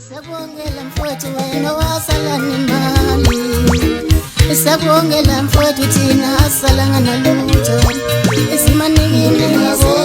Sabongela mfowethu wena wasala nemali. Sabongela mfowethu thina asalanga nalutho. Isimanikini yabo.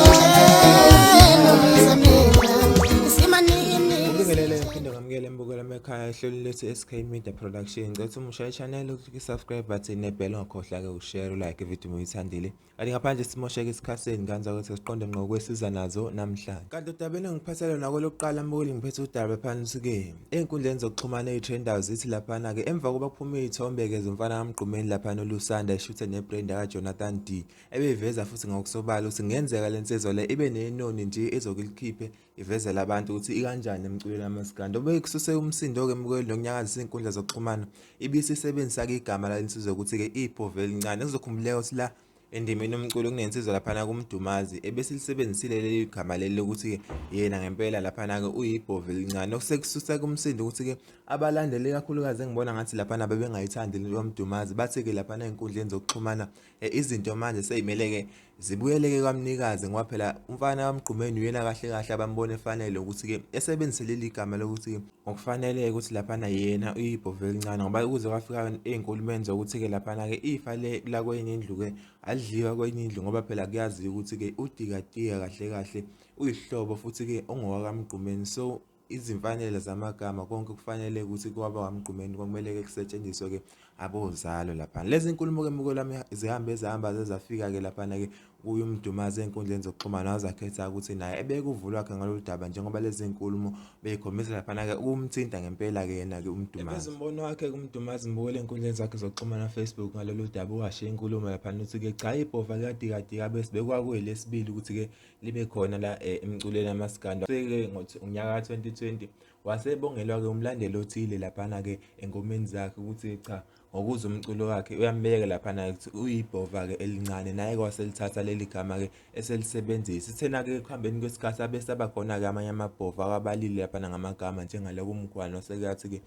Ekhaya ehlelo lethu SK Media Production ngicela umushaya channel uklik subscribe button nebell ungakhohlwa ke ushare like video uyithandile kanti ngaphandle simosheke isikhaseni kanza ukuthi siqonde ngqo kwesiza nazo namhlanje kanti udabeni ngiphathele nako lokuqala mbukeli ngiphethe udaba phansi ke einkundleni zokuxhumana eTrenders zithi lapha na ke emva kokuba kuphuma izithombe ke zomfana kamgqumeni lapha noLusanda eshuthe nebrand ka Jonathan D ebeyiveza futhi ngokusobala ukuthi ngenzeka lensizwa le ibe nenoni nje ezokulikhiphe ivezela abantu ukuthi ikanjani emculweni amaskando obekususe umsindo ke mbukeli nokunyakazisa inkundla zokuxhumana ibisisebenzisa ke igama lensizwa ukuthi ke iPhove elincane kuzokhumbuleka ukuthi la endimeni yomculo kunensizwa lapha na kumdumazi ebesilisebenzisile leli gama leli ukuthi ke yena ngempela lapha na ke uyiPhove elincane okusekususa kumsindo ukuthi ke abalandeli kakhulukazi ngibona ngathi lapha na bebengayithandi lo mdumazi bathi ke lapha na inkundleni zokuxhumana izinto manje seyimele ke zibuyeleke kwamnikazi ngoba phela umfana kamgqumeni uyena kahle kahle abambone efanele ukuthi ke esebenzise leli gama lokuthi okufanele ukuthi lapha na yena uyiPhove elincane ngoba ukuze kwafika einkulumeni zokuthi ke lapha na ke ifa la kwenye indlu ke adliwa kwenye indlu ngoba phela kuyazi ukuthi ke uDikatiya kahle kahle uyihlobo futhi ke ongowakamgqumeni so izimfanele zamagama konke kufanele ukuthi kwaba kamgqumeni kumele ke kusetshenziswe ke abozalo lapha lezi inkulumo ke mbuko lami zihamba zezafika ke lapha na ke kuye umdumazi enkundleni zokuxhumana wazakhetha ukuthi naye ebekuvulwa ke ngalolu daba njengoba lezi inkulumo beyikhombisa lapha na ke umthinta ngempela ke yena ke umdumazi ezimbono wakhe kumdumazi mbuko lenkundleni zakhe zokuxhumana Facebook ngalolu daba washe inkulumo lapha nokuthi ke cha iPhove kaDikatiya bese bekwakuyelesibili ukuthi ke libe khona la emculweni amaskando ke ngonyaka 2020 wasebongelwa ke umlandeli othile lapha na ke engomeni zakhe ukuthi cha ngokuza umculo wakhe uyambeka lapha na ukuthi uyiPhove ke elincane naye kwaselithatha leli gama ke eselisebenzisa ithena ke ekuhambeni kwesikhathi abesaba khona ke amanye amaPhove akabalile lapha ngamagama njengaloko umgwalo osekathi ke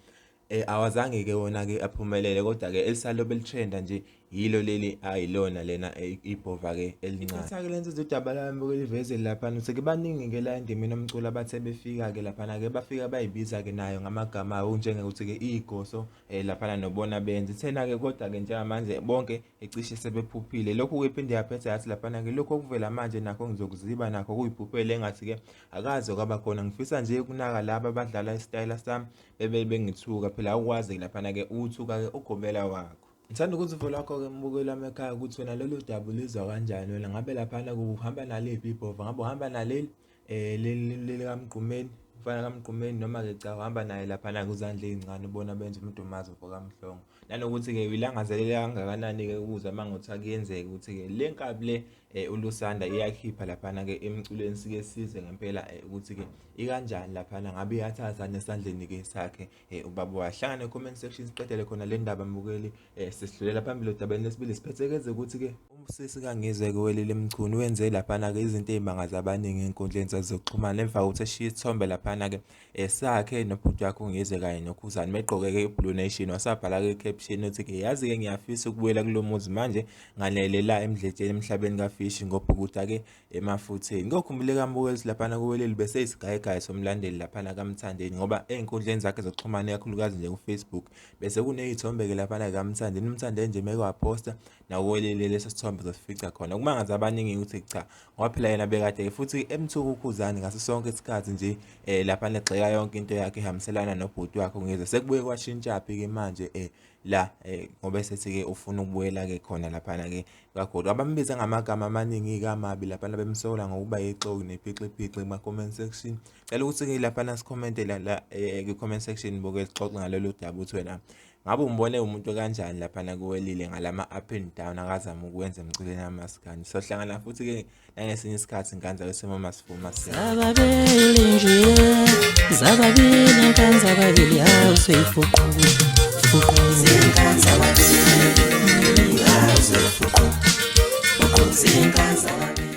awazange ke wona ke aphumelele kodwa ke elisalobe litrenda nje yilo leli ayilona lena iPhove ke elincane ke lenze udaba lami beliveze lapha ukuthi ke baningi ke la endimeni omculo abathe befika ke lapha na ke bafika bayibiza ke nayo ngamagama awo njengekuthi ke igoso lapha na nobona benze thena ke kodwa ke njengamanje bonke ecishe sebephuphile lokho kuphinde yaphethe yathi lapha na ke lokho kuvela manje nakho ngizokuziba nakho kuyiphuphele engathi ke akaze kwaba khona ngifisa nje kunaka laba abadlala istyle sami bengithuka phela akwazi lapha na ke uthuka ke ugobela wakho ngithanda ukuthi uvula lakho ke mbukeli wami ekhaya ukuthi wena lolu daba lizwa kanjani wena ngabe lapha na kuhamba nalephi iPhove ngabe uhamba naleli leli kamgqumeni mfana kamgqumeni noma ke cha uhamba naye lapha na kuzandla ezincane ubona benza umdumazi kamhlongo nanokuthi ke uyilangazelela kangakanani ke ukuze mangothi akuyenzeke ukuthi ke le nkabi le uLusanda iyakhipha lapha na ke emculweni sike size ngempela ukuthi ke ikanjani lapha na ngabe iyathatha nesandleni ke sakhe ubaba wahlangana comment section siqedele khona le ndaba mbukeli sesidlulela phambili odabeni lesibili siphethekeze ukuthi ke umsisi kangizwe ke welele emchunu wenze lapha na ke izinto ezimangaza abaningi enkundleni zokuxhumana emva kokuthi eshiya isithombe lapha na ke sakhe nobhuti wakhe ungizwe kanye noKhuzani begqoke ke iBlue Nation wasabhala ke caption uthi ke yazi ke ngiyafisa ukubuyela kulomuzi manje nganele la emdletsheni emhlabeni kaFishi ngobhukuta ke emafutheni ngokhumbuleka mbukeli lapha na kuweleli bese isigayigaya somlandeli lapha na kaMthandeni ngoba einkundleni zakhe zokuxhumana kakhulukazi nje kuFacebook bese kunezithombe ke lapha na kaMthandeni umthandeni nje meke waposta nawelele leso sithombe zofica khona kumangaza abaningi ukuthi cha ngoba phela yena bekade futhi emthuku uKhuzani ngaso sonke isikhathi nje lapha negxeka yonke into yakhe ehamselana nobhuti wakhe ngeze sekubuye kwashintsha phi ke manje la ngoba esethi ke ufuna ukubuyela ke khona lapha na ke kaGoli abambiza ngamagama amaningi kamabi lapha bemsola ngokuba yixoki nephixiphiqi kuma comment section cela ukuthi ke lapha na sicommente la ku comment section boke sixoxe ngalelo daba uthi wena ngabe umbone umuntu kanjani lapha na kuwelile ngalama up and down akazama ukwenza emculweni amaskandi sohlangana futhi ke nangesinye isikhathi nganza kwesimo masifuma zababili nje zababili nkanza babili awuseyifuqu zinkanza babili awuseyifuqu zinkanza babili